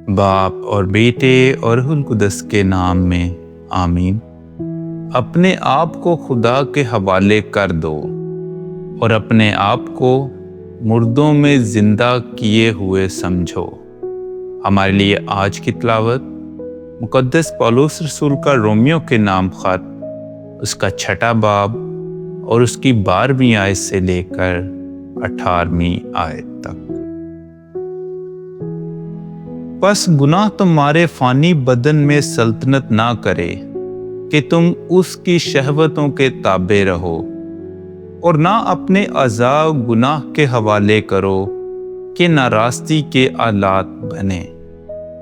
باپ اور بیٹے اور روح القدس کے نام میں آمین۔ اپنے آپ کو خدا کے حوالے کر دو اور اپنے آپ کو مردوں میں زندہ کیے ہوئے سمجھو۔ ہمارے لیے آج کی تلاوت مقدس پولس رسول کا رومیو کے نام خط، اس کا 6 باب اور اس کی 12ویں آیت سے لے کر 18ویں آیت تک۔ پس گناہ تمہارے فانی بدن میں سلطنت نہ کرے کہ تم اس کی شہوتوں کے تابع رہو، اور نہ اپنے اعضاء گناہ کے حوالے کرو کہ ناراستی کے آلات بنے،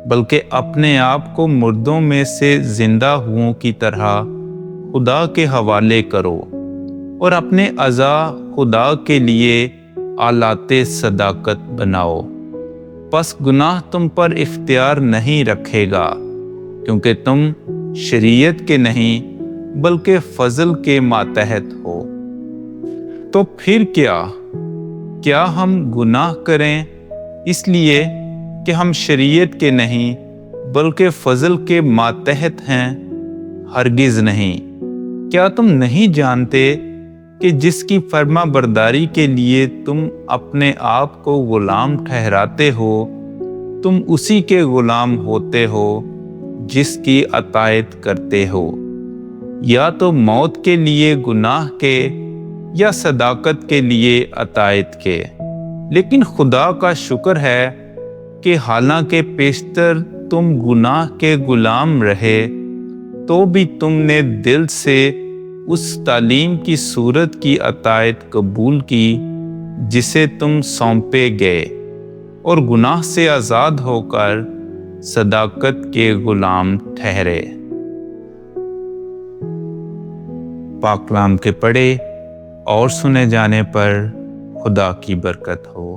بلکہ اپنے آپ کو مردوں میں سے زندہ ہوں کی طرح خدا کے حوالے کرو، اور اپنے اعضاء خدا کے لیے آلات صداقت بناؤ۔ پس گناہ تم پر اختیار نہیں رکھے گا، کیونکہ تم شریعت کے نہیں بلکہ فضل کے ماتحت ہو۔ تو پھر کیا ہم گناہ کریں اس لیے کہ ہم شریعت کے نہیں بلکہ فضل کے ماتحت ہیں؟ ہرگز نہیں۔ کیا تم نہیں جانتے کہ جس کی فرما برداری کے لیے تم اپنے آپ کو غلام ٹھہراتے ہو، تم اسی کے غلام ہوتے ہو جس کی اطاعت کرتے ہو، یا تو موت کے لیے گناہ کے یا صداقت کے لیے اطاعت کے۔ لیکن خدا کا شکر ہے کہ حالانکہ پیشتر تم گناہ کے غلام رہے، تو بھی تم نے دل سے اس تعلیم کی صورت کی اطاعت قبول کی جسے تم سونپے گئے، اور گناہ سے آزاد ہو کر صداقت کے غلام ٹھہرے۔ پاک کلام کے پڑھے اور سنے جانے پر خدا کی برکت ہو۔